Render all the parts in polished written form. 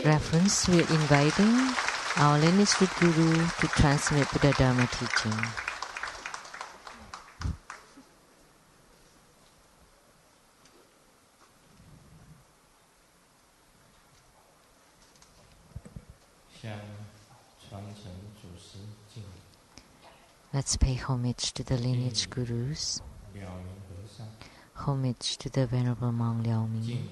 Reference, we are inviting our lineage Guru to transmit Buddha Dharma teaching. Let's pay homage to the lineage gurus, homage to the Venerable Monk Liao Ming,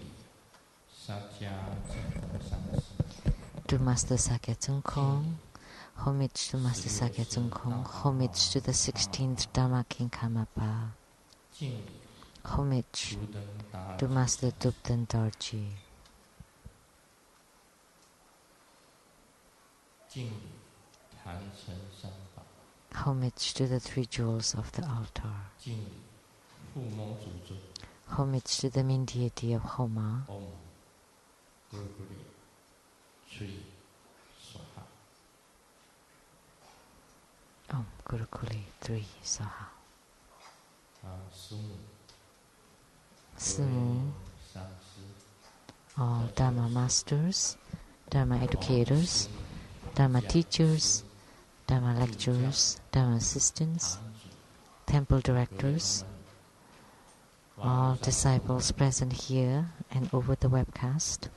to Master Sakya Tsung Kong, homage to Master Sakya Tsung Kong, homage to the 16th Dharma King Karmapa, homage to Master Dupten Dorji. Homage to the three jewels of the altar. Homage to the main deity of Homa. Om Gurukuli 3 Saha. Sumu, all Dharma masters, Dharma educators, Dharma teachers, Dharma lecturers, Dharma assistants, temple directors, all disciples present here and over the webcast,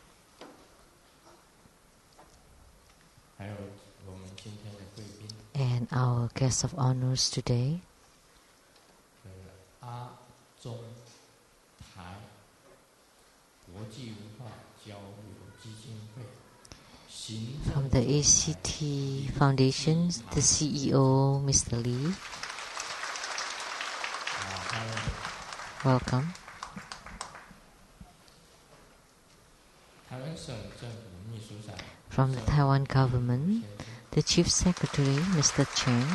and our guests of honors today, from the ACT Foundation, the CEO, Mr. Lee. Welcome. From the Taiwan government, the Chief Secretary, Mr. Cheng.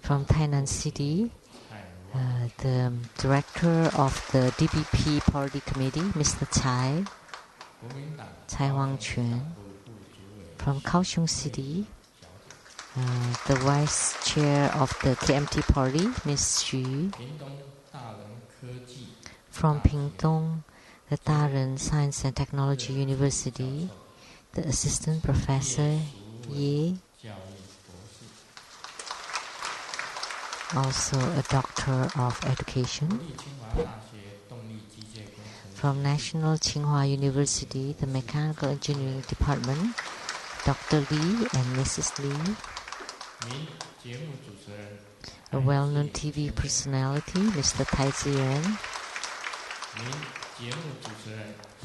From Tainan City, the Director of the DBP Party Committee, Mr. Tsai Wang-Quan. From Kaohsiung City, the Vice Chair of the KMT Party, Ms. Xu. From Pingtung, the Taran Science and Technology University, the Assistant Professor Ye. Also a Doctor of Education. From National Tsinghua University, the Mechanical Engineering Department, Dr. Lee and Mrs. Lee. A well-known TV personality, Mr. Tai Ziren.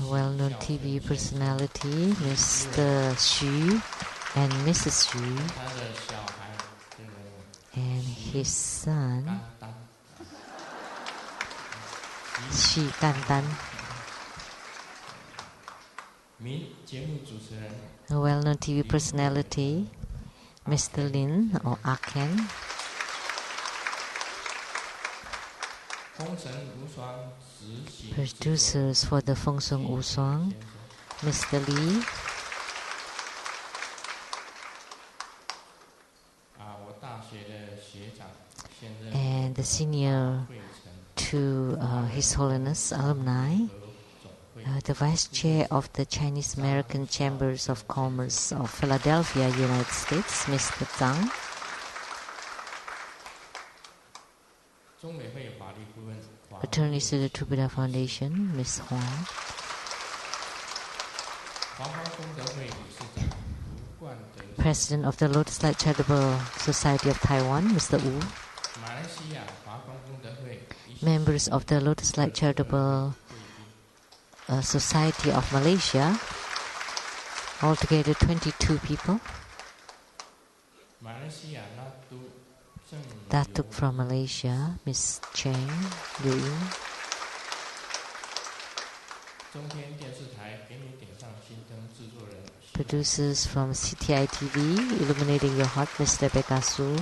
A well-known TV personality, Mr. Xu and Mrs. Xu. And his son, Xi Gandan. A well-known TV personality, Mr. Lin or Aken. Producers for the Feng Sung Wushuang, Mr. Lee. And the senior to His Holiness alumni, the Vice Chair of the Chinese American Chambers of Commerce of Philadelphia, United States, Mr. Tsang. Attorney to the True Buddha Foundation, Ms. Huang. President of the Lotus Light Charitable Society of Taiwan, Mr. Wu. Members of the Lotus Light Charitable Society of Malaysia, altogether 22 people. Datuk from Malaysia, Ms. Cheng Yuing. Producers from CTI TV, Illuminating Your Heart, Mr. Bekasu.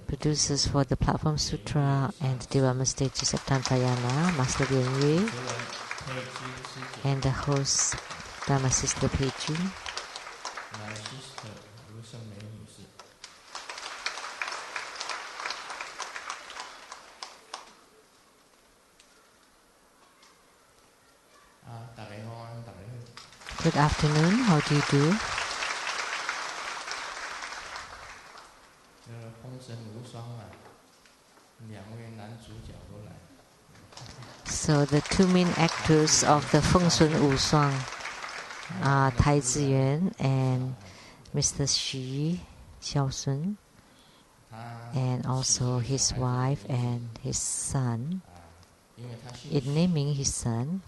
Producers for the Platform Sutra and the Development Stages of Tantayana, Master Lian Yue. And the host, Dharma Sister Peiju. Good afternoon. How do you do? So the two main actors of the Feng Sun Wu Shuang are Tai Ziyuan and Mr. Xu Xiaosun, and also his wife and his son. In naming his son,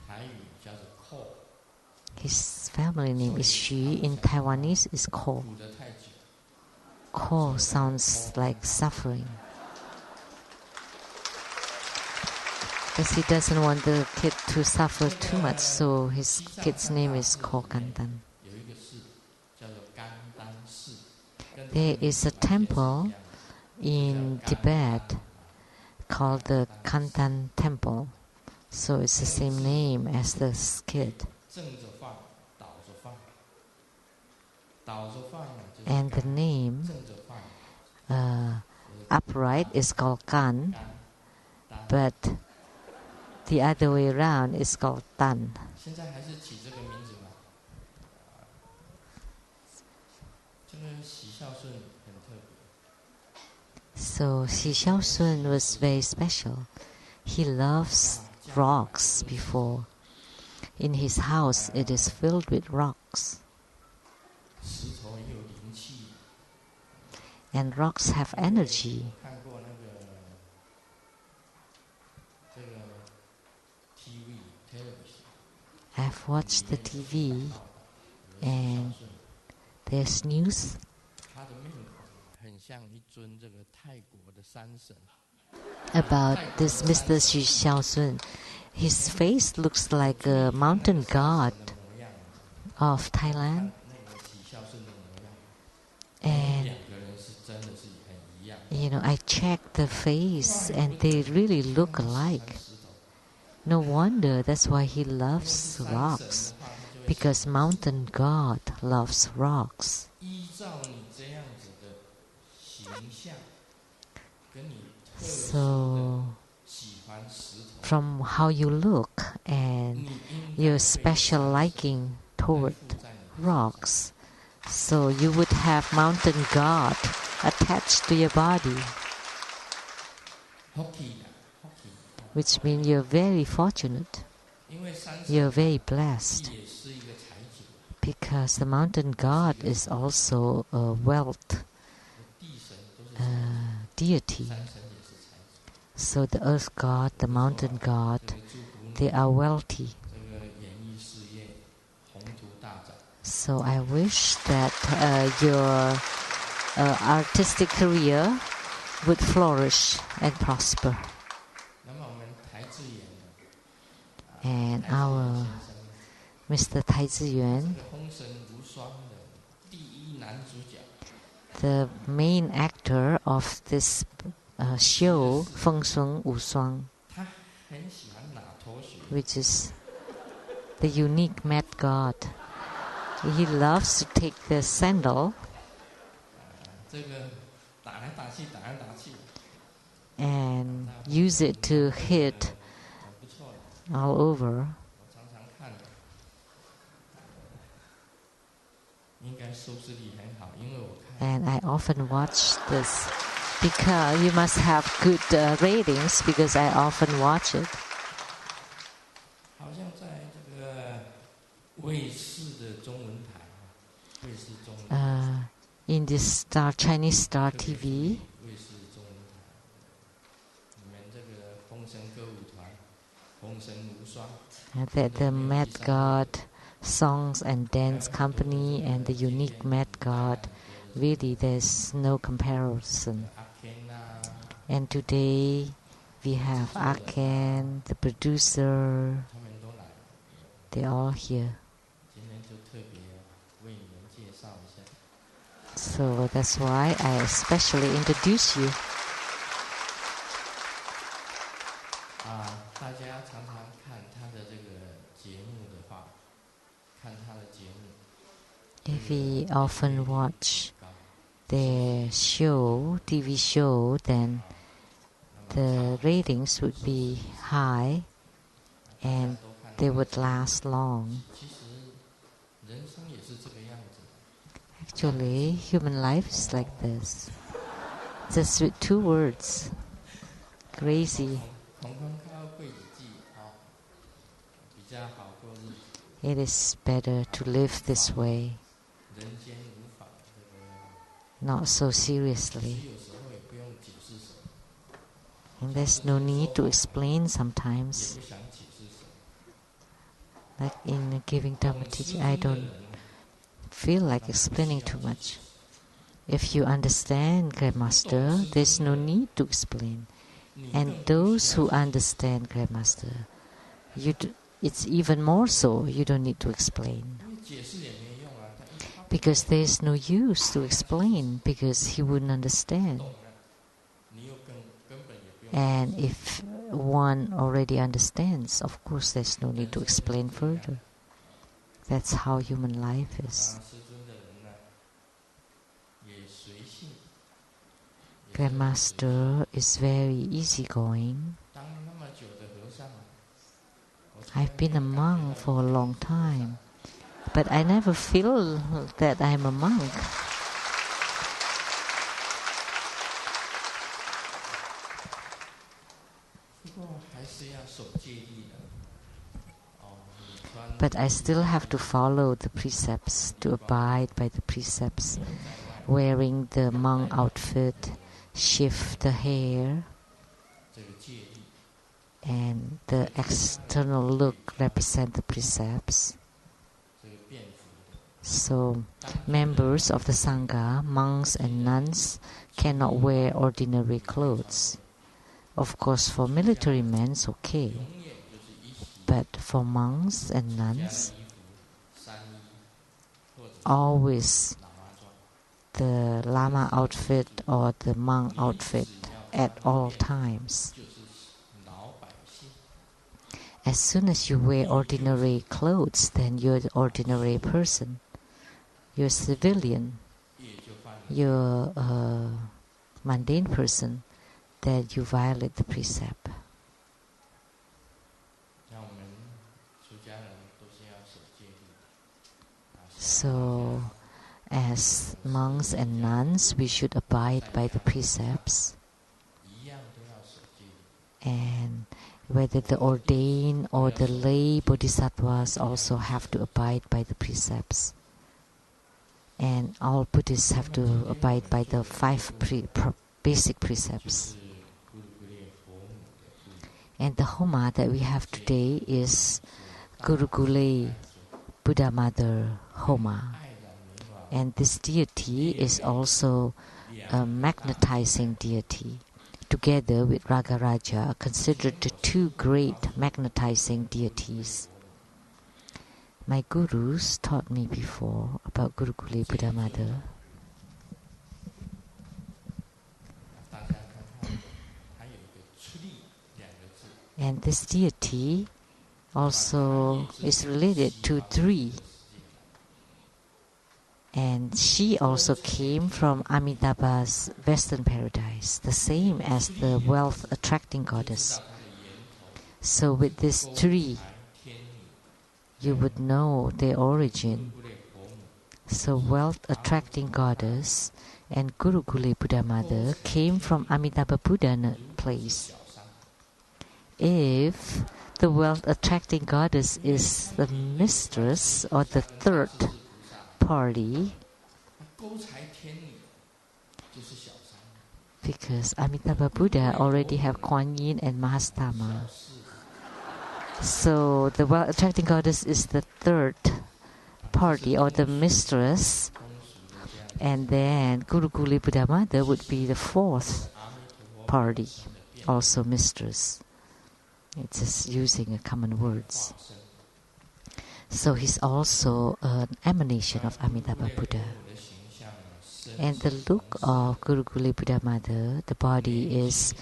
his family name is Xu. In Taiwanese is Ko. Ko sounds like suffering. Because he doesn't want the kid to suffer too much, so his kid's name is Ko Kandan. There is a temple in Tibet called the Kandan Temple, so it's the same name as the kid. And the name upright is called Kan, but the other way around is called Tan. So Xi Xiaosun was very special. He loves rocks before. In his house it is filled with rocks. And rocks have energy. I've watched the TV and there's news about this Mr. Xu Xiaosun. His face looks like a mountain god of Thailand. And I checked the face and they really look alike. No wonder that's why he loves rocks, because mountain god loves rocks. So from how you look and your special liking toward rocks, so you would have mountain god attached to your body, which means you're very fortunate, you're very blessed, because the mountain god is also a wealth deity. So the earth god, the mountain god, they are wealthy. So I wish that your artistic career would flourish and prosper. And our Mr. Tai Ziyuan, the main actor of this show, Feng Sun Wu Shuang, which is the unique mat god. He loves to take the sandal and use it to hit all over. And I often watch this because you must have good ratings, because I often watch it. In this Chinese Star TV, the Mad God Songs and Dance Company and the unique Mad God, really there's no comparison. And today we have Aken, the producer, they're all here. So that's why I especially introduce you. If we often watch their show, TV show, then the ratings would be high, and they would last long. Actually, human life is like this. Just with 2 words. Crazy. It is better to live this way. Not so seriously. And there's no need to explain sometimes. Like in giving Dharma teaching, I don't feel like explaining too much. If you understand Grandmaster, there's no need to explain. And those who understand Grandmaster, it's even more so, you don't need to explain. Because there's no use to explain, because he wouldn't understand. And if one already understands, of course there's no need to explain further. That's how human life is. Grandmaster is very easygoing. I've been a monk for a long time, but I never feel that I'm a monk. But I still have to follow the precepts, to abide by the precepts, wearing the monk outfit, shift the hair, and the external look represent the precepts. So, members of the Sangha, monks and nuns, cannot wear ordinary clothes. Of course, for military men, it's okay. But for monks and nuns, always the Lama outfit or the monk outfit at all times. As soon as you wear ordinary clothes, then you're an ordinary person. You're a civilian. You're a mundane person. Then you violate the precept. So, as monks and nuns, we should abide by the precepts. And whether the ordained or the lay bodhisattvas also have to abide by the precepts. And all Buddhists have to abide by the 5 basic precepts. And the Homa that we have today is Gurugule Buddha Mother Homa. And this deity is also a magnetizing deity. Together with Ragaraja, are considered the 2 great magnetizing deities. My gurus taught me before about Gurugule Buddha Mother. And this deity also is related to 3. And she also came from Amitabha's Western paradise, the same as the wealth-attracting goddess. So with these 3, you would know their origin. So wealth-attracting goddess and Gurugule Buddha Mother came from Amitabha Buddha place. If the wealth-attracting goddess is the mistress or the 3rd party, because Amitabha Buddha already have Kuan Yin and Mahastama. So the wealth-attracting goddess is the 3rd party or the mistress, and then Gurugule Buddha Mother would be the 4th party, also mistress. It's just using a common words. So he's also an emanation of Amitabha Buddha. And the look of Gurugule Buddha Mother, the body is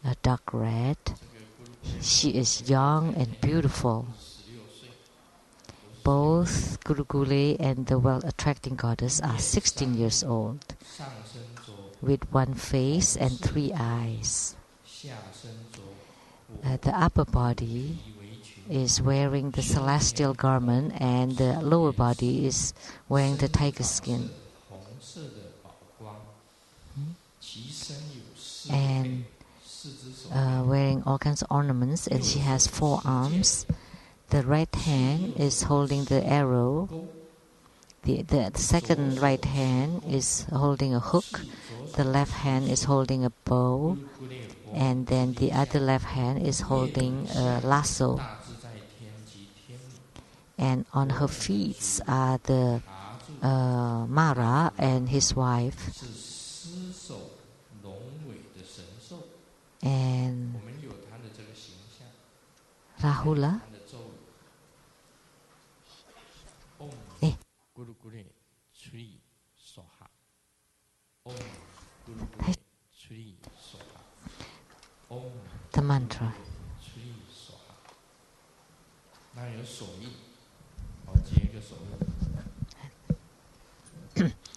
a dark red. She is young and beautiful. Both Gurugule and the wealth-attracting goddess are 16 years old, with 1 face and 3 eyes. The upper body is wearing the celestial garment and the lower body is wearing the tiger skin. And wearing all kinds of ornaments, and she has 4 arms. The right hand is holding the arrow. The second right hand is holding a hook. The left hand is holding a bow. And then the other left hand is holding a lasso. And on her feet are the Mara and his wife. And Rahula. The mantra.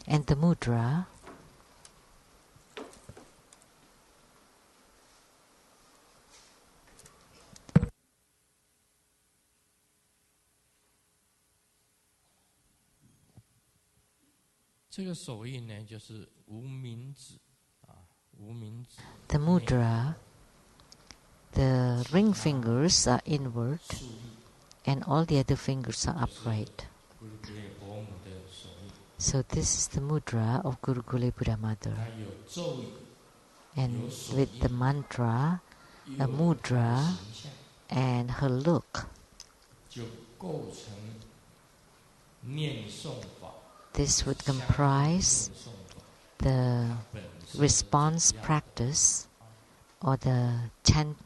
And the mudra. The mudra, the ring fingers are inward and all the other fingers are upright. So this is the mudra of Guru Gule Buddha Mother. And with the mantra, a mudra, and her look, this would comprise the response practice or the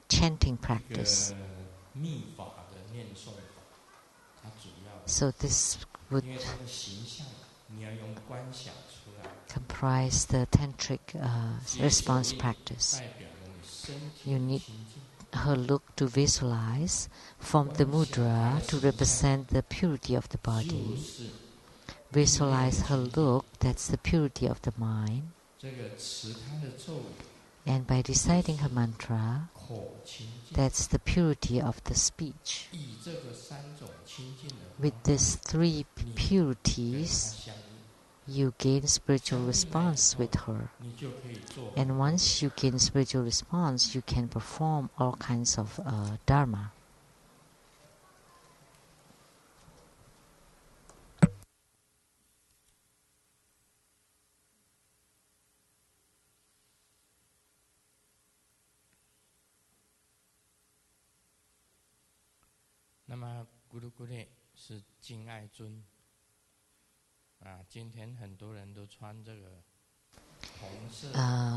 chanting practice. So this would comprise the tantric response practice. You need her look to visualize, form the mudra to represent the purity of the body. Visualize her look, that's the purity of the mind. And by reciting her mantra, that's the purity of the speech. With these 3 purities, you gain spiritual response with her. And once you gain spiritual response, you can perform all kinds of Dharma. Guru Gule 是敬爱尊今天很多人都穿这个红色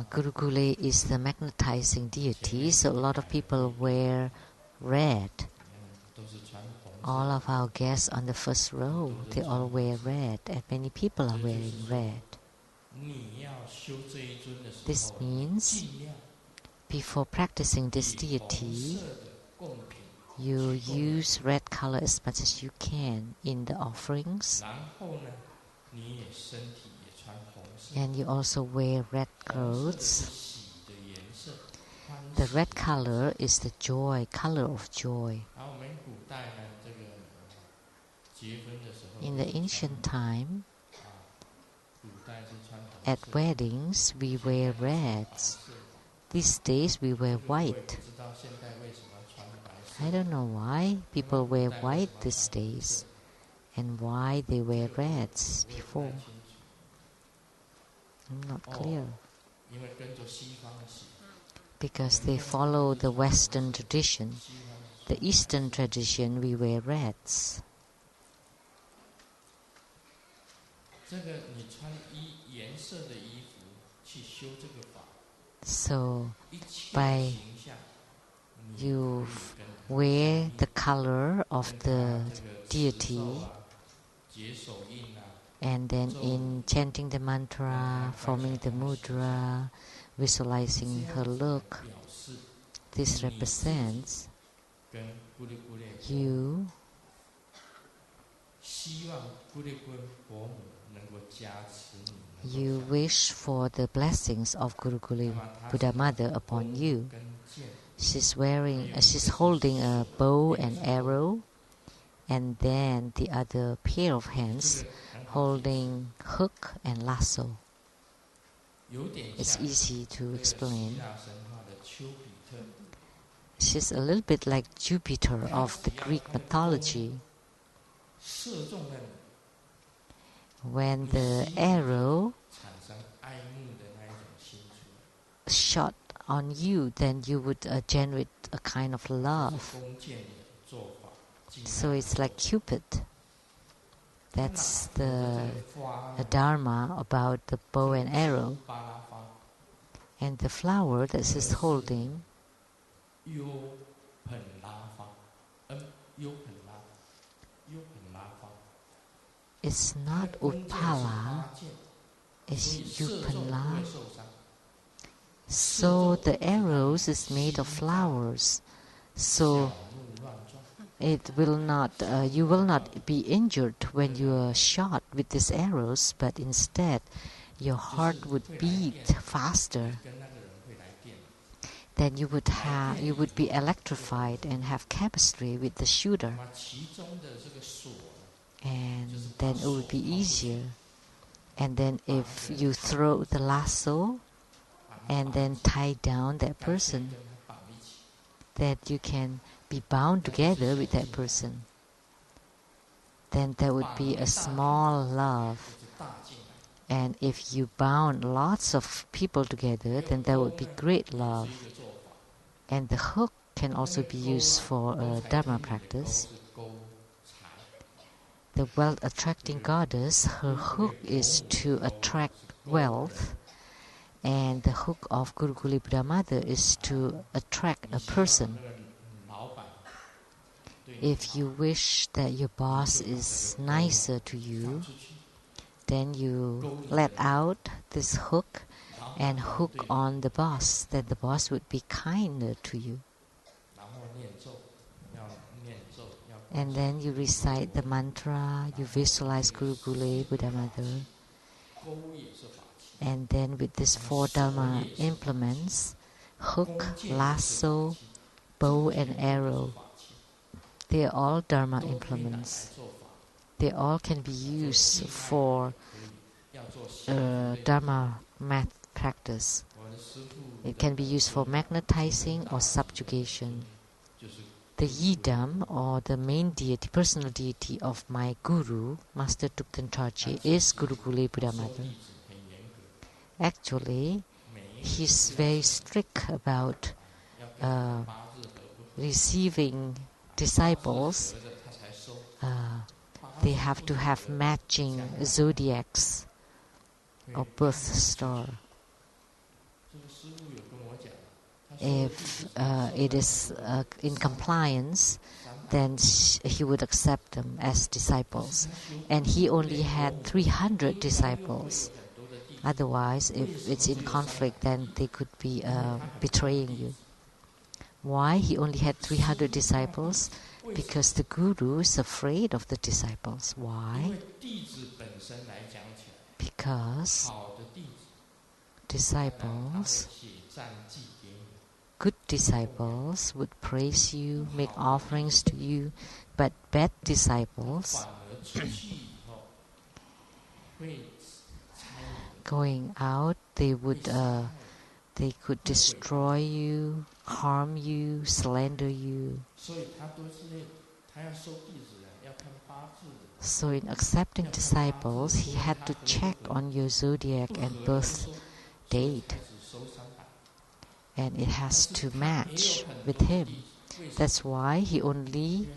Guru Gule is the magnetizing deity, so a lot of people wear red. All of our guests on the first row, they all wear red, and many people are wearing red. This means before practicing this deity, you use red color as much as you can in the offerings. And you also wear red clothes. The red color is the joy, color of joy. In the ancient time, at weddings, we wear reds. These days, we wear white. I don't know why people wear white these days and why they wear reds before. I'm not clear. Because they follow the Western tradition. The Eastern tradition, we wear reds. So, by you wear the color of the deity, and then in chanting the mantra, forming the mudra, visualizing her look, this represents you wish for the blessings of Guru Gule Buddha Mother upon you. She's holding a bow and arrow, and then the other pair of hands holding hook and lasso. It's easy to explain. She's a little bit like Jupiter of the Greek mythology. When the arrow shot on you, then you would generate a kind of love. So it's like Cupid. That's the Dharma about the bow and arrow. And the flower that she's holding it's not Utpala, it's Yupanla. So the arrows is made of flowers. So it will not, you will not be injured when you are shot with these arrows, but instead your heart would beat faster. Then you would be electrified and have chemistry with the shooter. And then it would be easier. And then if you throw the lasso and then tie down that person, that you can be bound together with that person, then there would be a small love. And if you bound lots of people together, then there would be great love. And the hook can also be used for Dharma practice. The wealth-attracting goddess, her hook is to attract wealth, and the hook of Gurukuli Buddha Mother is to attract a person. If you wish that your boss is nicer to you, then you let out this hook and hook on the boss, that the boss would be kinder to you. And then you recite the mantra, you visualize Gurukuli Buddha Mother. And then with these 4 Dharma implements, hook, lasso, bow and arrow, they are all Dharma implements. They all can be used for Dharma math practice. It can be used for magnetizing or subjugation. The Yidam, or the main deity, personal deity of my guru, Master Thupten Charji, is Gurukuli Buddha Mother. Actually, he's very strict about receiving disciples. They have to have matching zodiacs or birth star. If it is in compliance, then he would accept them as disciples. And he only had 300 disciples. Otherwise, if it's in conflict, then they could be betraying you. Why he only had 300 disciples? Because the guru is afraid of the disciples. Why? Because good disciples would praise you, make offerings to you, but bad disciples going out, they could destroy you, harm you, slander you. So in accepting disciples, he had to check on your zodiac and birth date. And it has to match with him. That's why he only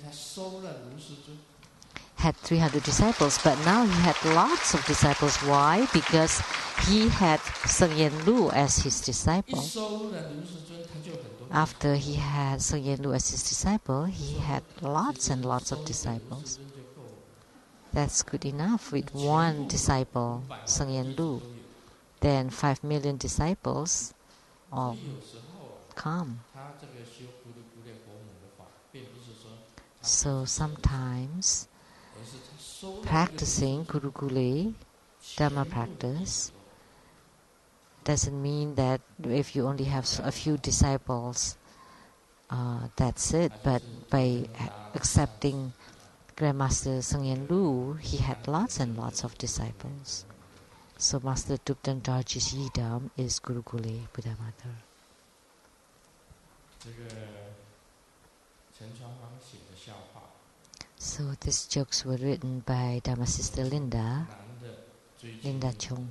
had 300 disciples, but now he had lots of disciples. Why? Because he had Sheng-yen Lu as his disciple. After he had Sheng-yen Lu as his disciple, he had lots and lots of disciples. That's good enough with one disciple, Sheng-yen Lu. Then 5 million disciples all come. So sometimes practicing Gurukuli Dharma practice doesn't mean that if you only have a few disciples, that's it. But by accepting Grandmaster Sheng-yen Lu, he had lots and lots of disciples. So Master Tupten Dorji's Yidam is Guru Gule Buddha Mother. So these jokes were written by Dharma Sister Linda Chung.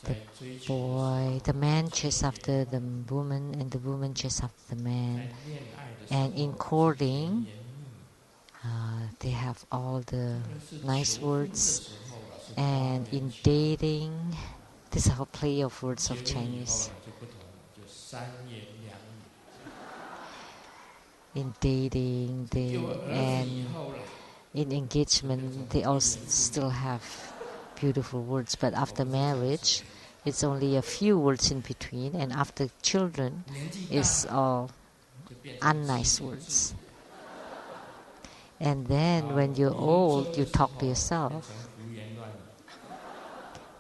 The man chases after the woman, and the woman chases after the man. And in courting, they have all the nice words. And in dating, this is a play of words of Chinese. In dating, and in engagement, they also still have beautiful words. But after marriage, it's only a few words in between, and after children, it's all unnice words. And then when you're old, you talk to yourself.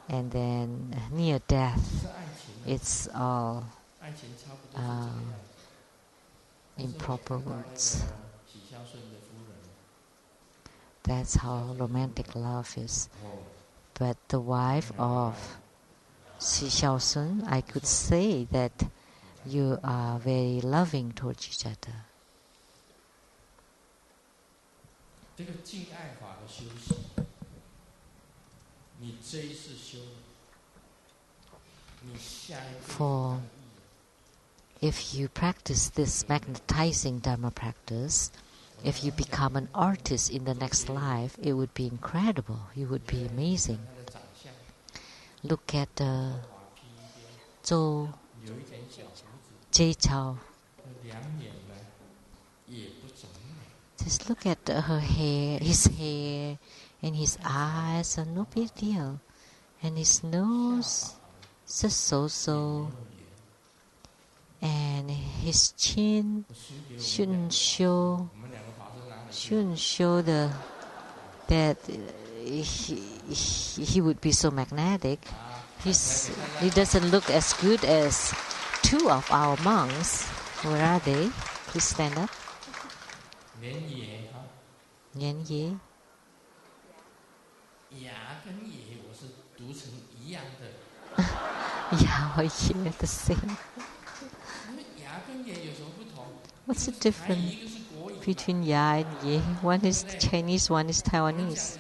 And then near death, it's all improper words. That's how romantic love is. But the wife of Xi Xiaosun, I could say that you are very loving towards each other. For if you practice this magnetizing Dharma practice, if you become an artist in the next life, it would be incredible. You would be amazing. Look at Zhou Jie Chao. Just look at her hair, his hair, and his eyes are no big deal. And his nose, just so. And his chin shouldn't show that he would be so magnetic. He doesn't look as good as two of our monks. Where are they? Please stand up. Nian Ye. Ya or Ye, the same. What's the difference between Ya and Ye? One is Chinese, one is Taiwanese.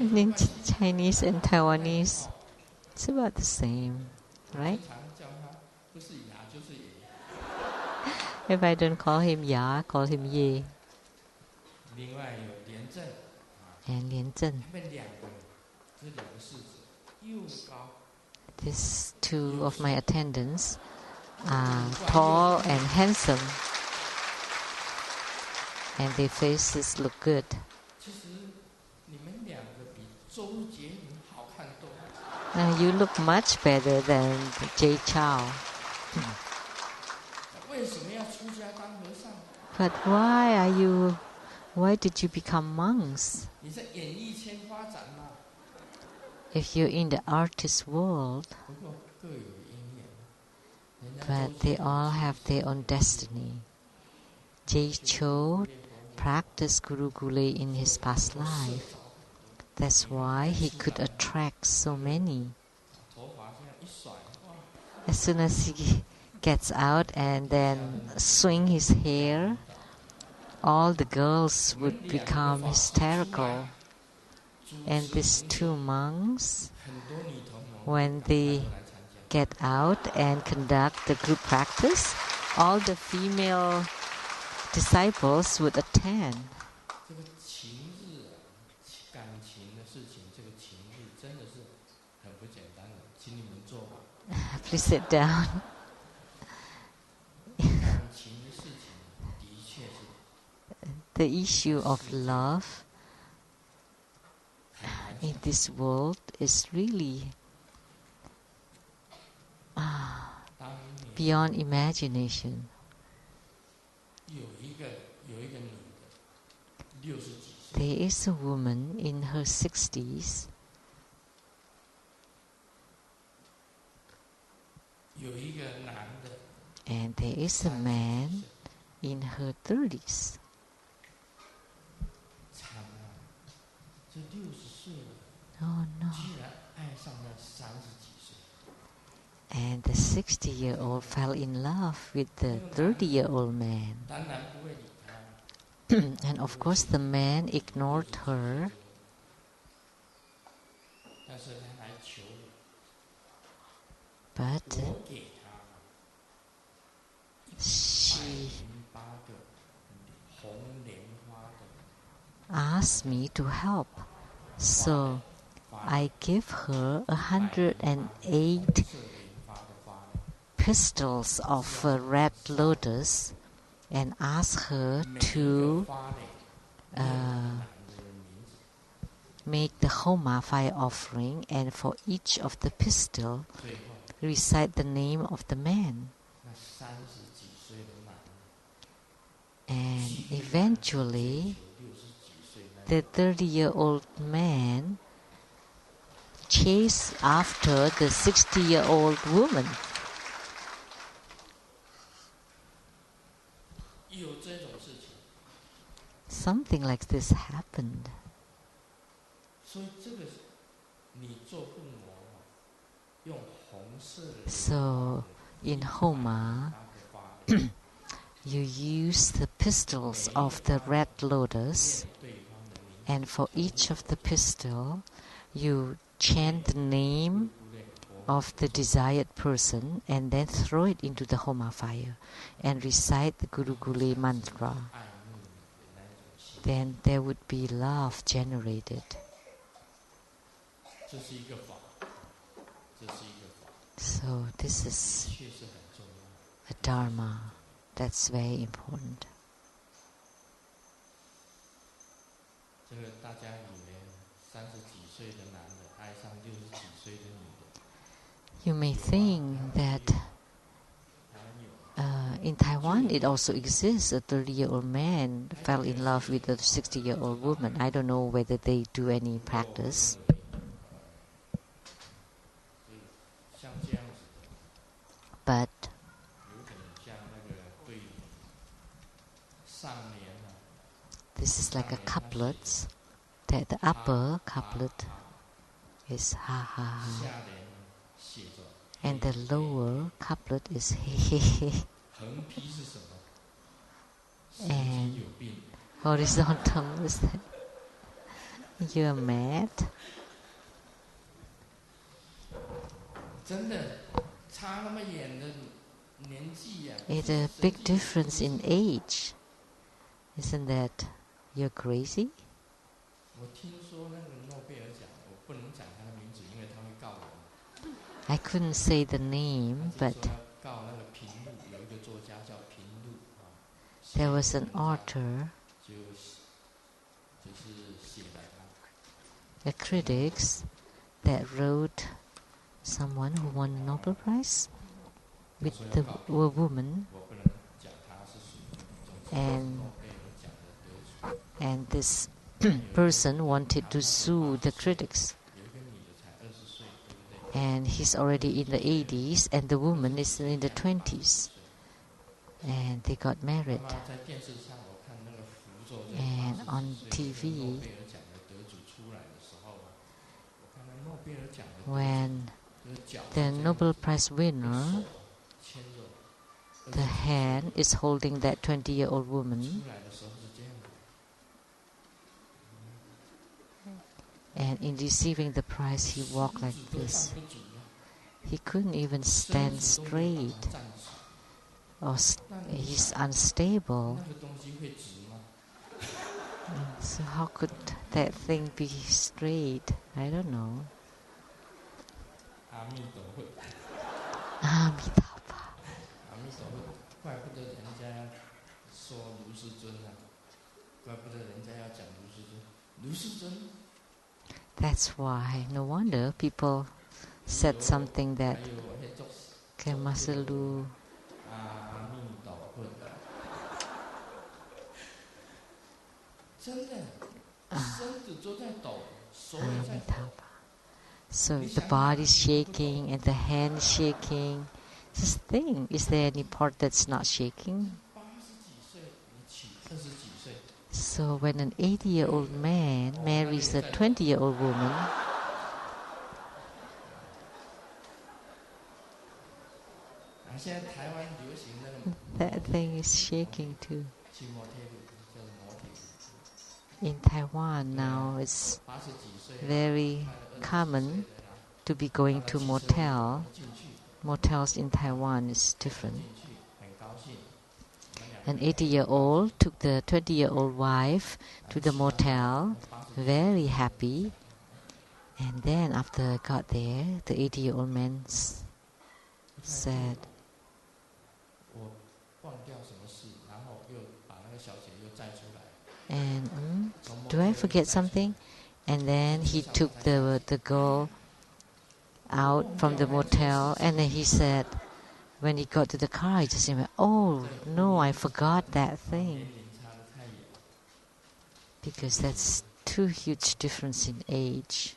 In Chinese and Taiwanese, it's about the same, right? If I don't call him Ya, call him Ye. And Lian Zhen. These two of my attendants are tall and handsome, and their faces look good. Now you look much better than Jie Chao. But why did you become monks? If you're in the artist world, but they all have their own destiny. Jie Chou practiced Guru Gule in his past life. That's why he could attract so many. As soon as he gets out and then swing his hair, all the girls would become hysterical. And these two monks, when they get out and conduct the group practice, all the female disciples would attend. Please sit down. The issue of love in this world is really beyond there is a woman in her 60s. 有一个男的 And there is a man in her 30s. 惨了，这60岁了， Oh no. 居然爱上了30几岁。 And the 60-year-old fell in love with the 30-year-old man. 当然不会理他。 And of course the man ignored her. 但是他来求我， But 我给他 she 108个红莲花的 asked me to help. So I give her 108 pistils of a red lotus and ask her to make the Homa fire offering, and for each of the pistil recite the name of the man. And eventually the 30-year-old man chased after the 60-year-old woman. 有这种事情， Something like this happened. 所以这个你做父母用红色的 So in Homa, you use the pistils of the red lotus, and for each of the pistil, you chant the name of the desired person and then throw it into the Homa fire and recite the Guru Gule mantra. Then there would be love generated. 这是一个法，这是一个法， So this is 确实很重要。 a Dharma that's very important. 这个大家以为30几岁的男的爱上60几岁的女的， You may think that in Taiwan it also exists. A 30-year-old man fell in love with a 60-year-old woman. I don't know whether they do any practice. 像这样子的， But 有可能像那个对上联啊， this is like a couplet. That the upper couplet is ha ha ha, 下联写着 and the lower couplet is he he he. 横批是什么？神 And 经有病。 horizontal is that you're mad. 真的差那么远的年纪呀、 It's a big difference in age. Isn't that you're crazy? 我听说那个诺贝尔奖，我不能讲他的名字，因为他会告我。 I couldn't say the name, 他 but 就说要告那个平路，有一个作家叫平路啊。 there was an author, 就是写了他。 a critics, that wrote someone who won the Nobel Prize with the a woman, 我不能讲他是谁，总之 and 诺贝尔奖的得主。 and this person wanted to sue the critics. 有一个女的才20岁，对不对？ And he's already in the 80s, and the woman is in the 20s. And they got married. 那么在电视上我看那个福州的 And 80 on 岁的 TV 诺贝尔奖的得主出来的时候啊，我看到诺贝尔奖的得主 When 就是脚 the Nobel Prize winner, 牵着 the hand is holding that 20-year-old woman, 出来的时候是这样的。 and in receiving the prize, he walked like 都站 this. 不住了， He couldn't even 身 stand 子都没有 straight, 办法站直。 or 那你 he's 想 unstable. 那个东西会直吗？ So how could that thing be straight? I don't know. 阿弥陀佛， Amitabha. 阿弥陀佛，怪不得人家要说卢世尊啊，怪不得人家要讲卢世尊。卢世尊 That's why no wonder people said something that 还有那种 Kemasalu 阿弥陀佛，真的， So the body is shaking and the hand is shaking. This thing, is there any part that's not shaking? So when an 80-year-old man marries a 20-year-old woman, that thing is shaking too. In Taiwan now, it's very common to be going to motel. Motels in Taiwan is different. An 80-year-old took the 20-year-old wife to the motel, very happy. And then after I got there, the 80-year-old man said, and do I forget something? And then he took the girl out from the motel, and then he said, when he got to the car, he just said, oh no, I forgot that thing. Because that's too huge difference in age.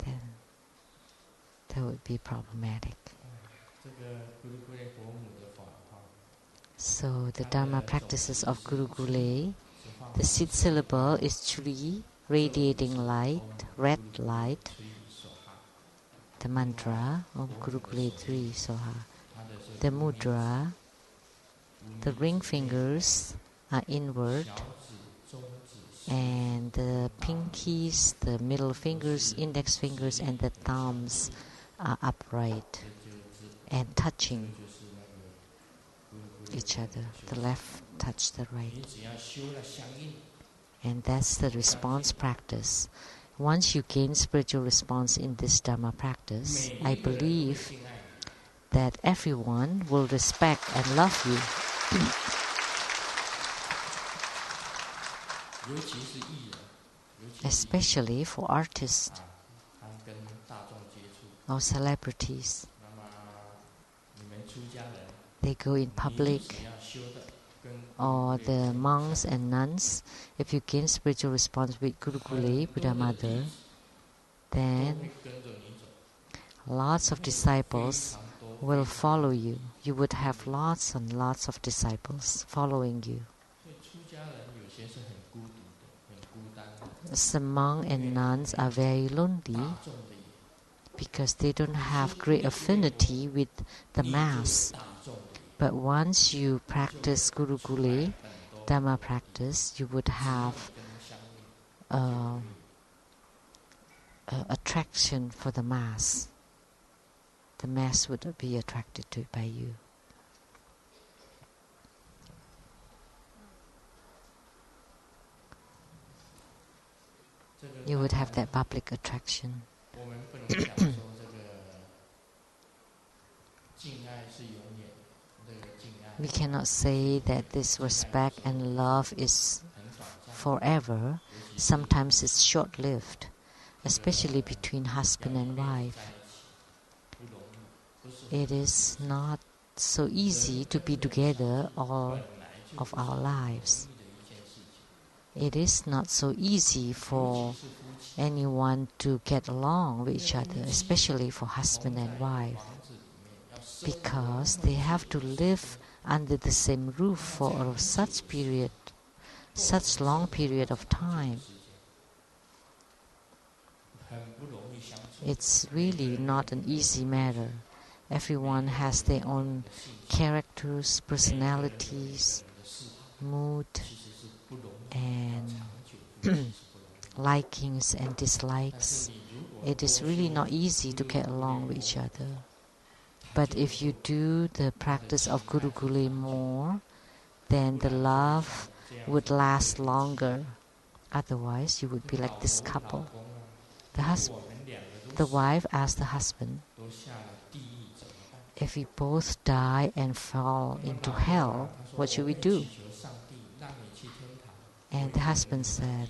Then that would be problematic. So the Dharma practices of Guru Gule, the seed syllable is Chri, radiating light, red light. The mantra of Guru Gule 3 Soha. The mudra, the ring fingers are inward, and the pinkies, the middle fingers, index fingers, and the thumbs are upright and touching each other. The left touch the right. And that's the response practice. Once you gain spiritual response in this Dharma practice, I believe that everyone will respect and love you. Especially for artists or celebrities. They go in public, or the monks and nuns. If you gain spiritual response with Guru Gule, Buddha Mother, then lots of disciples will follow you. You would have lots and lots of disciples following you. Some monks and nuns are very lonely because they don't have great affinity with the mass. But once you practice Guru Gule, Dharma practice, you would have attraction for the mass. The mass would be attracted to it by you. You would have that public attraction. We cannot say that this respect and love is forever. Sometimes it's short-lived, especially between husband and wife. It is not so easy to be together all of our lives. It is not so easy for anyone to get along with each other, especially for husband and wife, because they have to live under the same roof for such long period of time. It's really not an easy matter. Everyone has their own characters, personalities, mood, and likings and dislikes. It is really not easy to get along with each other. But if you do the practice of Guru Gule more, then the love would last longer. Otherwise, you would be like this couple. The wife asked the husband, if we both die and fall into hell, what should we do? And the husband said,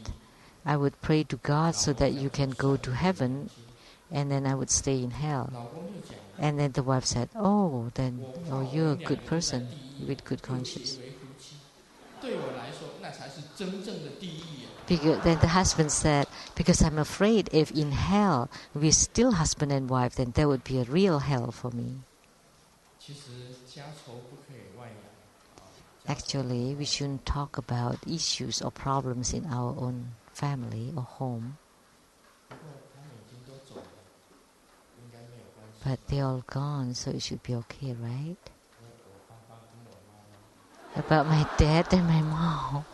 I would pray to God so that you can go to heaven, and then I would stay in hell. And then the wife said, you're a good person with good conscience. Because then the husband said, because I'm afraid if in hell we're still husband and wife, then there would be a real hell for me. Actually, we shouldn't talk about issues or problems in our own family or home. But they're all gone, so it should be okay, right? About my dad and my mom.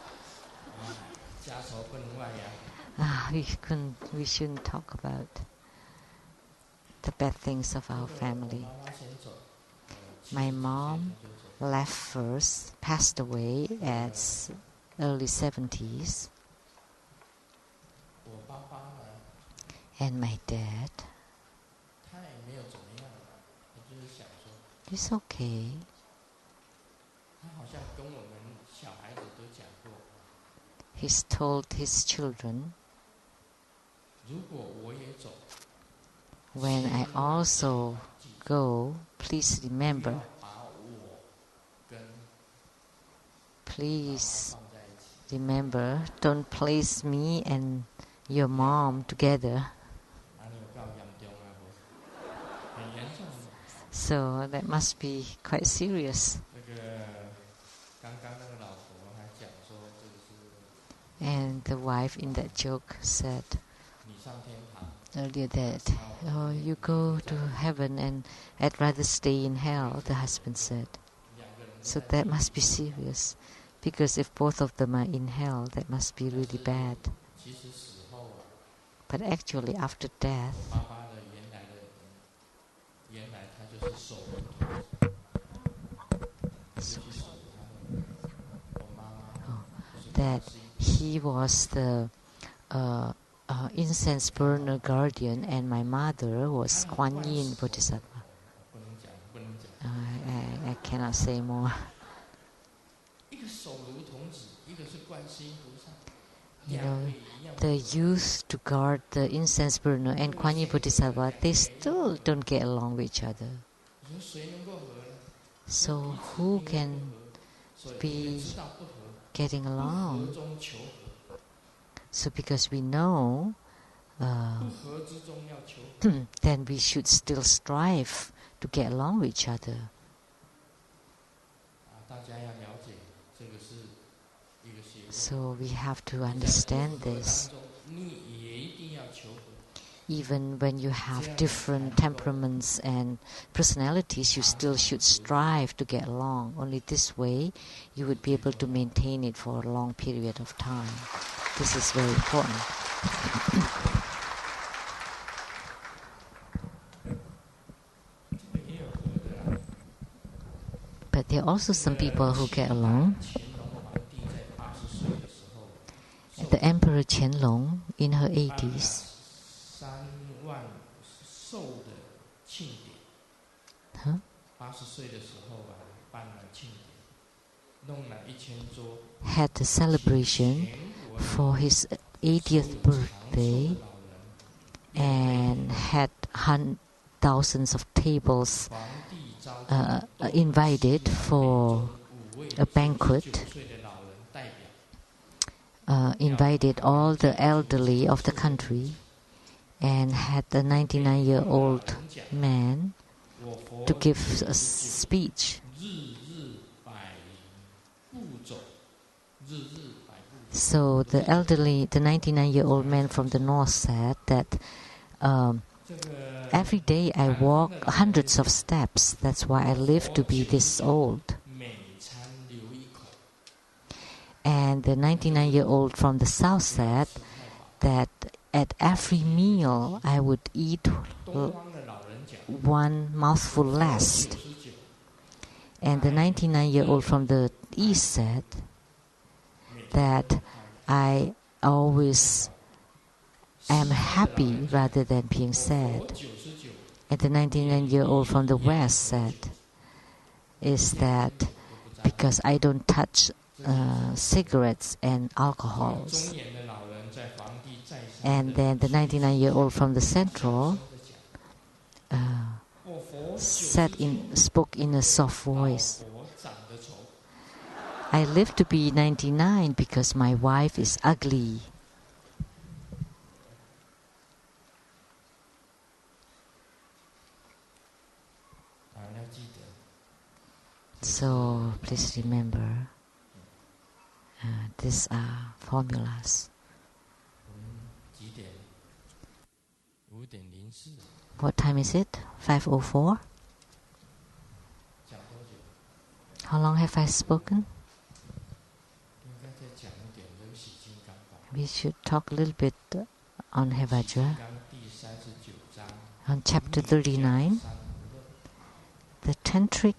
We shouldn't talk about the bad things of our family. My mom left first, passed away at early 70s. And my dad, he's okay. He's told his children, when I also go, please remember, don't place me and your mom together. So that must be quite serious. And the wife in that joke said earlier that, oh, you go to heaven and I'd rather stay in hell, the husband said. So that must be serious. Because if both of them are in hell, that must be really bad. But actually, after death, that he was the incense burner guardian, and my mother was Kuan Yin Bodhisattva. I cannot say more. You know, the youth to guard the incense burner and Kuan Yin Bodhisattva, they still don't get along with each other. So who can be getting along? So because we know, then we should still strive to get along with each other. So we have to understand this. Even when you have different temperaments and personalities, you still should strive to get along. Only this way you would be able to maintain it for a long period of time. This is very important. But there are also some people who get along. The Emperor Qianlong, in her 80s, had a celebration for his 80th birthday and had thousands of tables invited for a banquet. Invited all the elderly of the country and had a 99-year-old man to give a speech. So the 99-year-old man from the north said that every day I walk hundreds of steps. That's why I live to be this old. And the 99-year-old from the south said that at every meal I would eat one mouthful less. And the 99-year-old from the east said that I always am happy rather than being sad. And the 99-year-old from the west said is that because I don't touch cigarettes and alcohols. And then the 99-year-old from the central spoke in a soft voice. I live to be 99 because my wife is ugly. So please remember, these are formulas. What time is it? 5:04? How long have I spoken? We should talk a little bit on Hevajra. On chapter 39, the tantric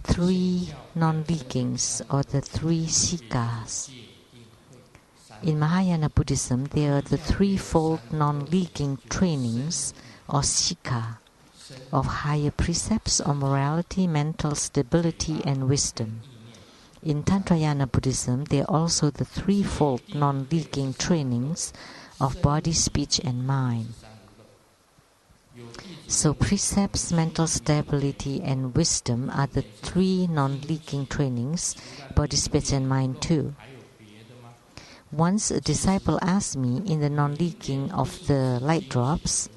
three non-leakings, or the three sikas. In Mahayana Buddhism, there are the threefold non-leaking trainings, or sika, of higher precepts on morality, mental stability, and wisdom. In Tantrayana Buddhism, there are also the threefold non-leaking trainings of body, speech, and mind. So precepts, mental stability, and wisdom are the three non-leaking trainings, body, speech, and mind too. Once a disciple asked me in the non-leaking of the light drops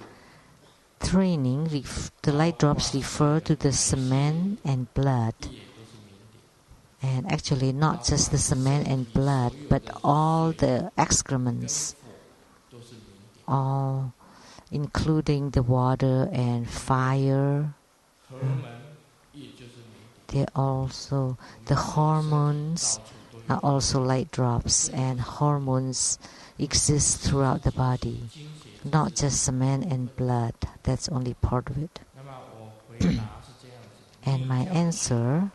training, the light drops refer to the semen and blood. And actually not just the semen and blood, but all the excrements, all including the water and fire. They're also, the hormones are also light drops, and hormones exist throughout the body, not just semen and blood. That's only part of it. And my answer,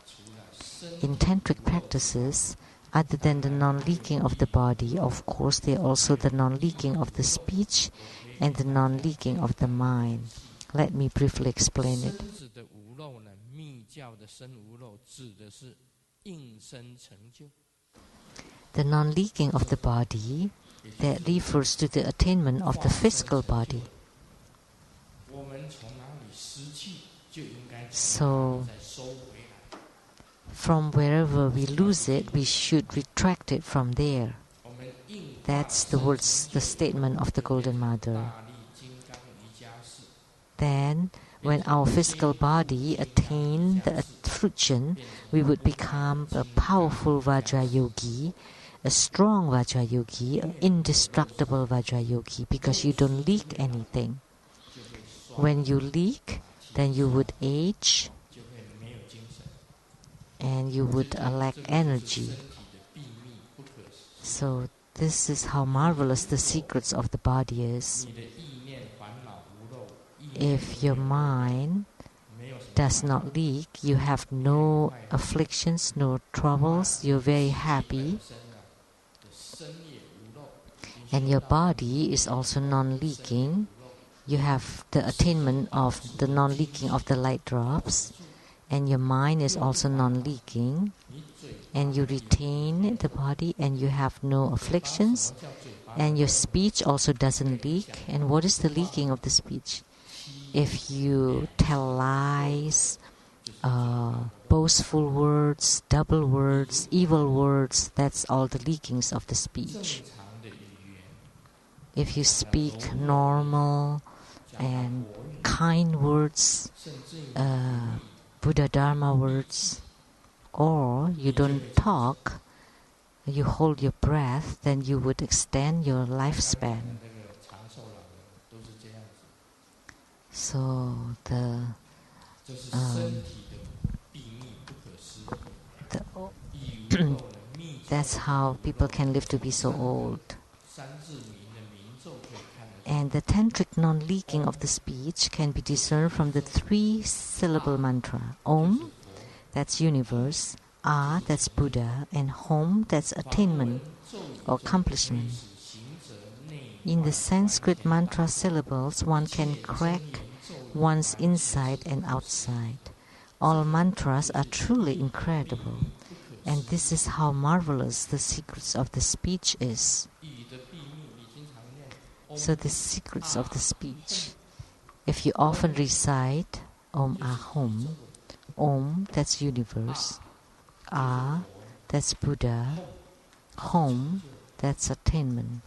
in tantric practices, other than the non-leaking of the body, of course, there are also the non-leaking of the speech and the non-leaking of the mind. Let me briefly explain it. The non-leaking of the body, that refers to the attainment of the physical body. So, from wherever we lose it, we should retract it from there. That's the statement of the Golden Mother. Then, when our physical body attained the fruition, we would become a powerful Vajrayogi, a strong Vajrayogi, an indestructible Vajrayogi, because you don't leak anything. When you leak, then you would age, and you would lack energy. So this is how marvelous the secrets of the body is. If your mind does not leak, you have no afflictions, no troubles, you're very happy. And your body is also non-leaking. You have the attainment of the non-leaking of the light drops. And your mind is also non-leaking. And you retain the body and you have no afflictions. And your speech also doesn't leak. And what is the leaking of the speech? If you tell lies, boastful words, double words, evil words, that's all the leakings of the speech. If you speak normal and kind words, Buddha Dharma words, or you don't talk, you hold your breath, then you would extend your lifespan. So that's how people can live to be so old. And the tantric non-leaking of the speech can be discerned from the three-syllable mantra. Om, that's universe. A, that's Buddha. And Hom, that's attainment or accomplishment. In the Sanskrit mantra syllables, one can crack one's inside and outside. All mantras are truly incredible. And this is how marvelous the secrets of the speech is. So the secrets of the speech. If you often recite Om Ahom, Om, that's universe. Ah, that's Buddha. Hom, that's attainment.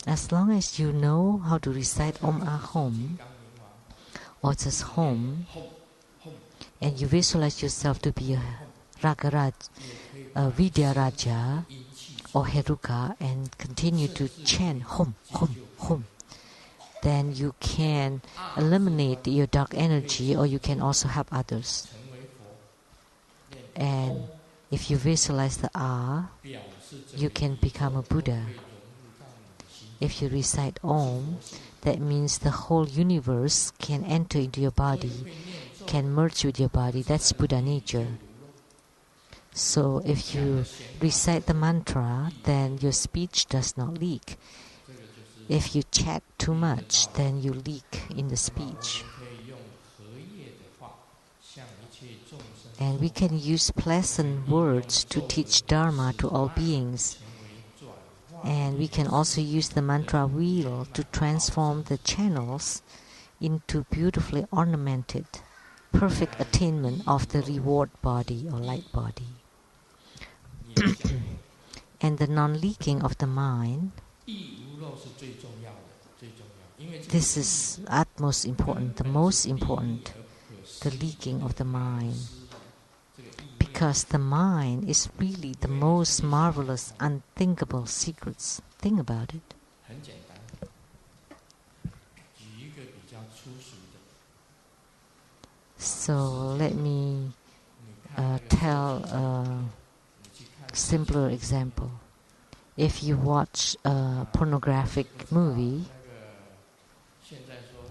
As long as you know how to recite Om Ahom, or just home, and you visualize yourself to be a Ragaraj, a Vidyaraja or Heruka, and continue to chant hum, hum, hum, then you can eliminate your dark energy, or you can also help others. And if you visualize the you can become a Buddha. If you recite Om, that means the whole universe can enter into your body, can merge with your body. That's Buddha nature. So if you recite the mantra, then your speech does not leak. If you chat too much, then you leak in the speech. And we can use pleasant words to teach Dharma to all beings. And we can also use the mantra wheel to transform the channels into beautifully ornamented, perfect attainment of the reward body or light body. And the non-leaking of the mind, this is utmost important, the most important, the leaking of the mind. Because the mind is really the most marvelous, unthinkable secrets. Think about it. So let me tell a simpler example. If you watch a pornographic movie,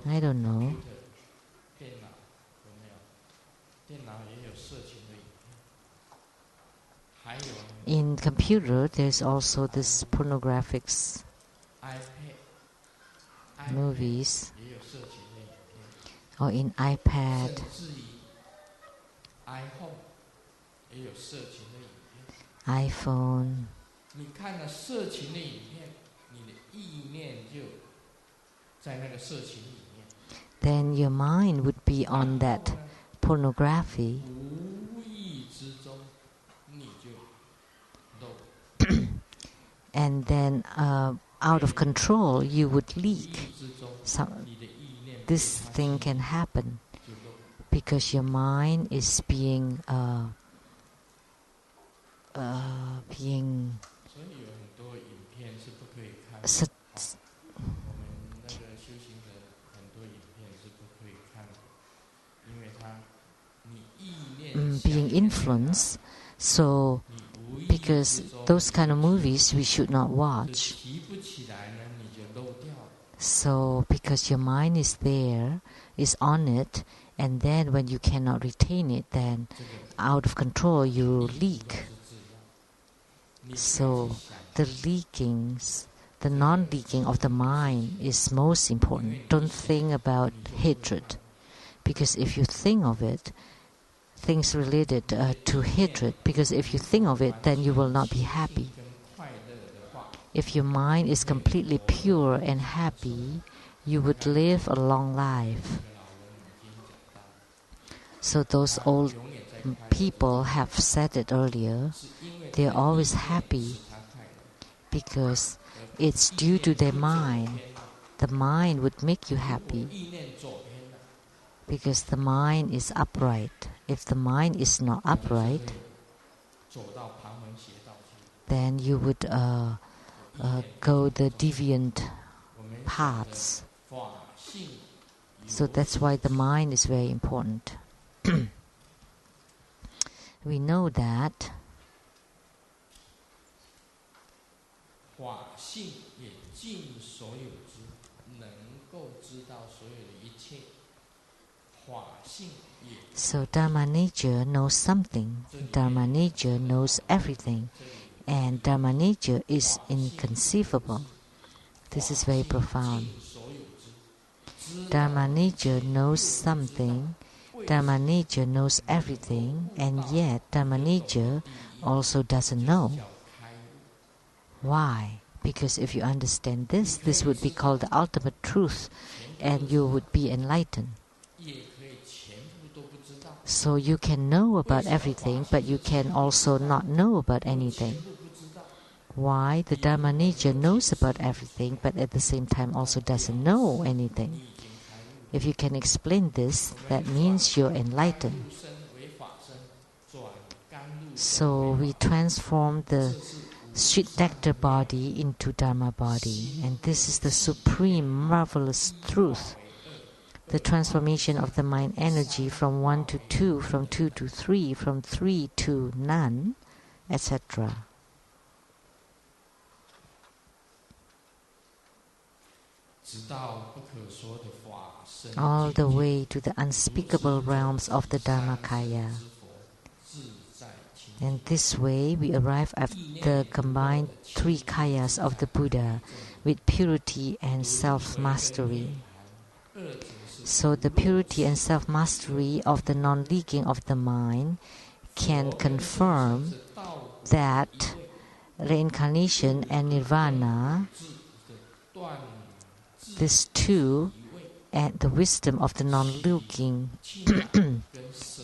I don't know, in computer there's also this pornographic movies, or in iPad, iPhone. Then your mind would be on that pornography. And then out of control you would leak. So this thing can happen because your mind is being being influenced. So because those kind of movies we should not watch. So because your mind is there, is on it, and then when you cannot retain it, then out of control you leak. So the leakings, the non-leaking of the mind is most important. Don't think about hatred, because if you think of it, things related to hatred, because if you think of it, then you will not be happy. If your mind is completely pure and happy, you would live a long life. So those old people have said it earlier, they are always happy because it's due to their mind. The mind would make you happy because the mind is upright. If the mind is not upright, then you would go the deviant paths. So that's why the mind is very important. We know that so Dharma nature knows something. Dharma nature knows everything. And Dharma nature is inconceivable. This is very profound. Dharma nature knows something. Dharma nature knows everything. And yet Dharma nature also doesn't know. Why? Because if you understand this, this would be called the ultimate truth, and you would be enlightened. So you can know about everything, but you can also not know about anything. Why? The Dharma nature knows about everything, but at the same time also doesn't know anything. If you can explain this, that means you're enlightened. So we transform the sweet nectar body into Dharma body. And this is the supreme, marvelous truth. The transformation of the mind energy from 1 to 2, from 2 to 3, from 3 to none, etc. All the way to the unspeakable realms of the Dharmakaya. And this way we arrive at the combined 3 kayas of the Buddha with purity and self-mastery. So the purity and self-mastery of the non-leaking of the mind can confirm that reincarnation and nirvana, these two, and the wisdom of the non-leaking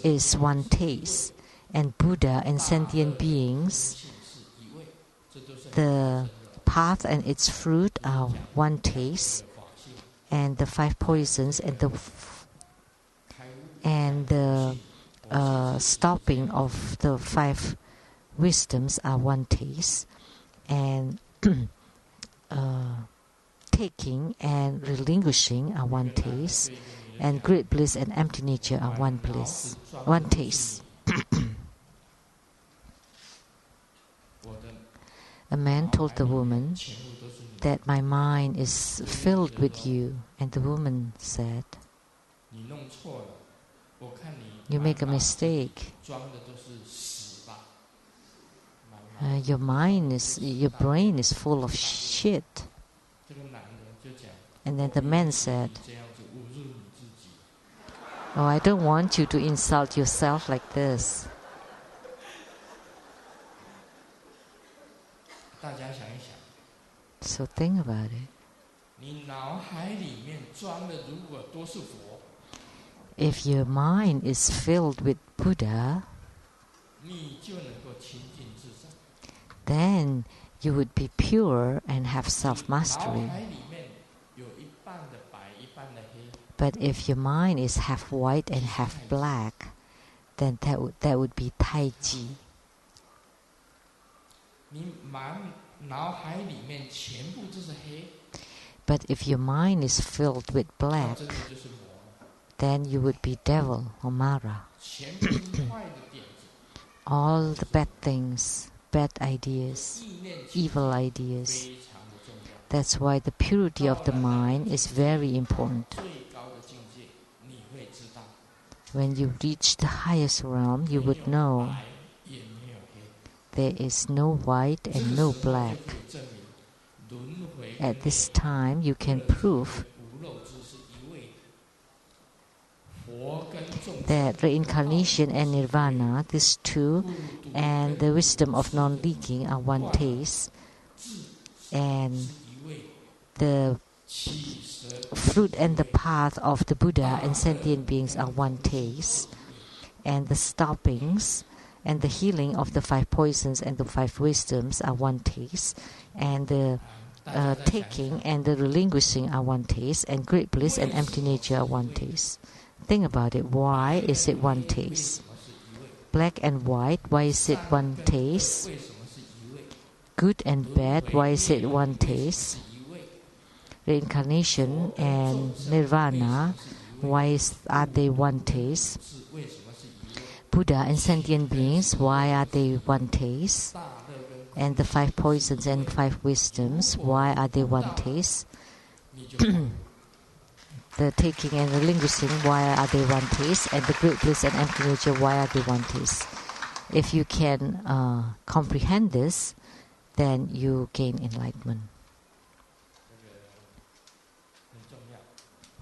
is one taste. And Buddha and sentient beings, the path and its fruit are one taste, and the 5 poisons and the stopping of the 5 wisdoms are one taste, and taking and relinquishing are one taste, and great bliss and empty nature are one bliss, one taste. A man told the woman that my mind is filled with you, and the woman said, you make a mistake. Your brain is full of shit. And then the man said, oh, I don't want you to insult yourself like this. So think about it. If your mind is filled with Buddha, then you would be pure and have self-mastery. But if your mind is half white and half black, then that would be Taiji. But if your mind is filled with black, then you would be devil or Mara. All the bad things, bad ideas, evil ideas. That's why the purity of the mind is very important. When you reach the highest realm, you would know there is no white and no black. At this time, you can prove that reincarnation and nirvana, these two, and the wisdom of non-leaking are one taste, and the fruit and the path of the Buddha and sentient beings are one taste, and the stoppings and the healing of the 5 poisons and the 5 wisdoms are one taste, and the taking and the relinquishing are one taste, and great bliss and empty nature are one taste. Think about it. Why is it one taste? Black and white, why is it one taste? Good and bad, why is it one taste? Reincarnation and nirvana, why are they one taste? Buddha and sentient beings, why are they one taste? And the 5 poisons and 5 wisdoms, why are they one taste? The taking and relinquishing, why are they one taste? And the great bliss and empty nature, why are they one taste? If you can comprehend this, then you gain enlightenment.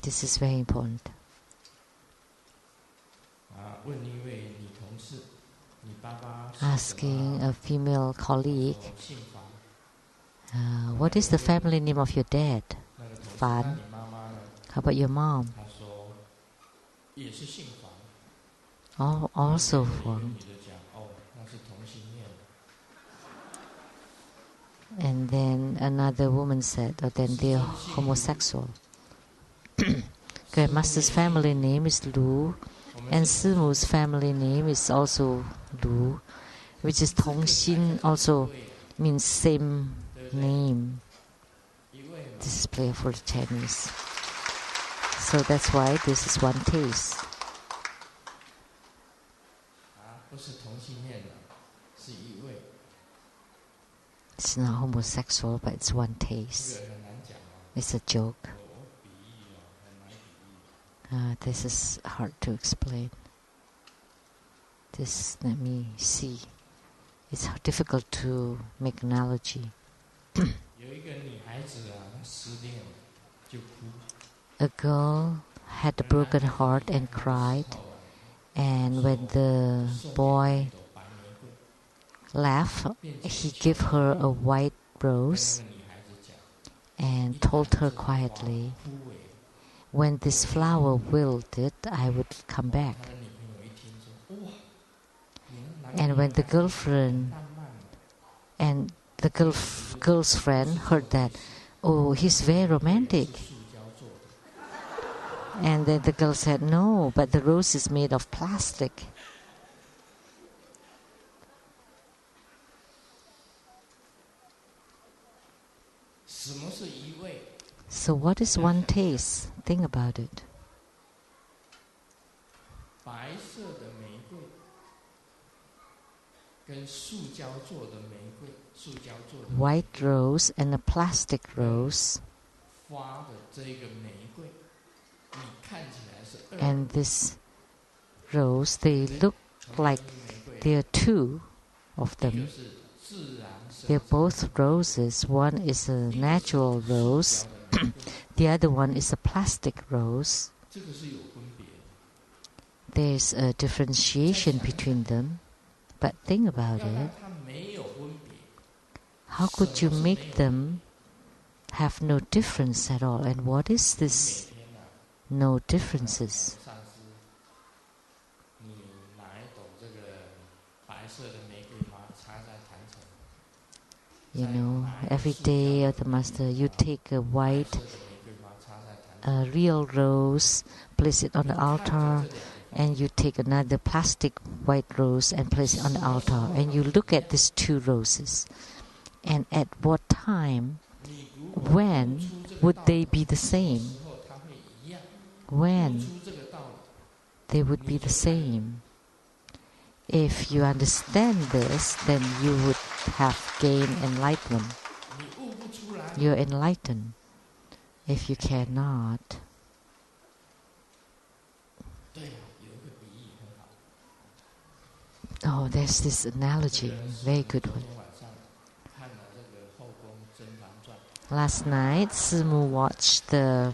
This is very important. Asking a female colleague, what is the family name of your dad? Fan. How about your mom? Oh, also Fan. And then another woman said, oh, then they're homosexual. Grandmaster's family name is Lu, and Simu's family name is also Lu, which is Tongxin, also means same name. This is playful Chinese. So that's why this is one taste. It's not homosexual, but it's one taste. It's a joke. This is hard to explain. This, let me see. It's difficult to make analogy. A girl had a broken heart and cried, and when the boy laughed, he gave her a white rose and told her quietly, when this flower wilted, I would come back. And when the girlfriend and the girl's friend heard that, oh, he's very romantic. And then the girl said, no, but the rose is made of plastic. So what is one taste? Think about it. White rose and a plastic rose. And this rose, they look like there are two of them. They're both roses. One is a natural rose. The other one is a plastic rose. There's a differentiation between them. But think about it. How could you make them have no difference at all? And what is this no differences? You know, every day at the master, you take a white, real rose, place it on the altar, and you take another plastic white rose and place it on the altar, and you look at these two roses. And at what time, when would they be the same? When they would be the same. If you understand this, then you would have gained enlightenment. You're enlightened. If you cannot, oh, there's this analogy, very good one. Last night, Simu watched the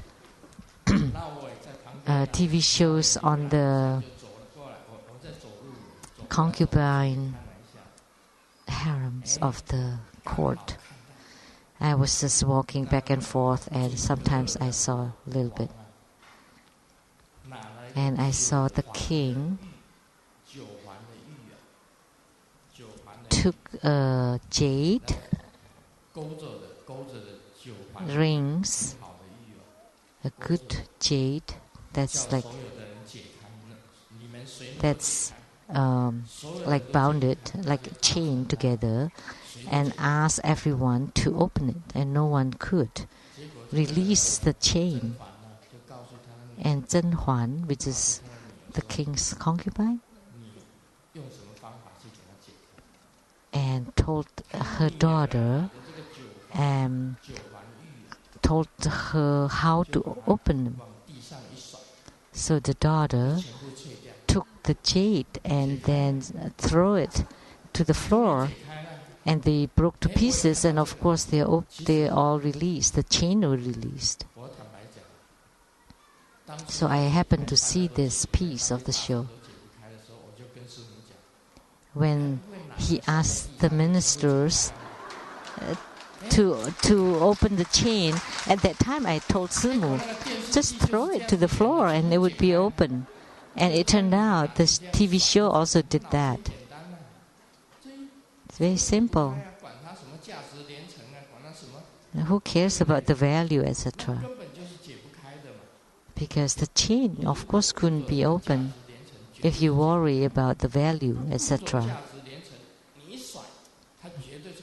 TV shows on the concubine harems of the court. I was just walking back and forth, and sometimes I saw a little bit. And I saw the king took a jade rings, a good jade that's like bounded, like chained together, and asked everyone to open it, and no one could release the chain. And Zhen Huan, which is the king's concubine, and told her daughter and told her how to open them. So the daughter took the jade and then threw it to the floor, and they broke to pieces, and of course they all released. The chain was released. So I happened to see this piece of the show. When he asked the ministers to open the chain, at that time I told Simu, just throw it to the floor and it would be open. And it turned out the TV show also did that. It's very simple. Who cares about the value, etc.? Because the chain, of course, couldn't be opened if you worry about the value, etc.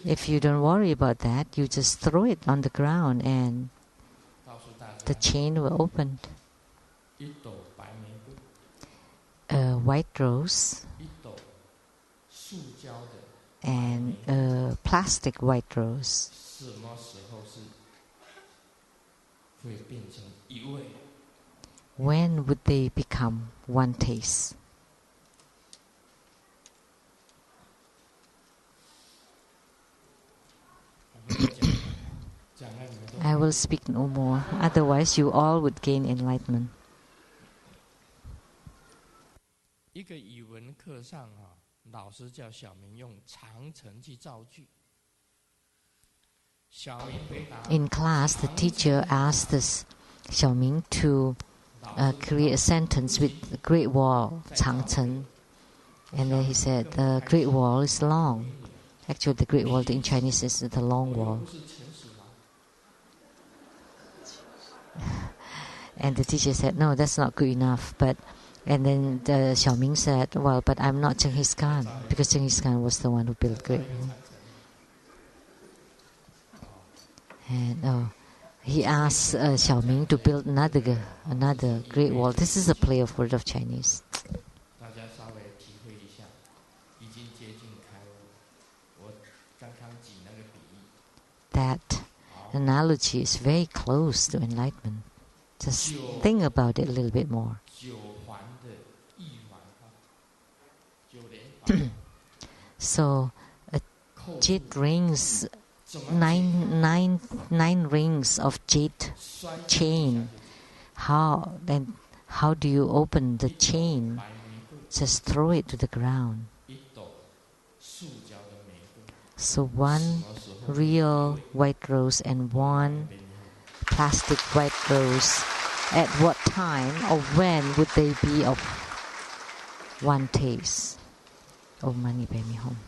If you don't worry about that, you just throw it on the ground and the chain will open. A white rose and a plastic white rose. When would they become one taste? I will speak no more, otherwise you all would gain enlightenment. 一个语文课上老师叫小明用长城去造句。In class, the teacher asked Xiaoming to create a sentence with the Great Wall, Changcheng. And then he said, the Great Wall is long. Actually, the Great Wall in Chinese is the long wall. And the teacher said, no, that's not good enough. And then Xiaoming said, well, but I'm not Genghis Khan, because Genghis Khan was the one who built Great Wall. And he asked Xiaoming to build another Great Wall. This is a play of word of Chinese. That analogy is very close to enlightenment. Just think about it a little bit more. So, jade rings, nine rings of jade chain. How do you open the chain? Just throw it to the ground. So one real white rose and one plastic white rose. At what time or when would they be of one taste? Oh, money, baby, home.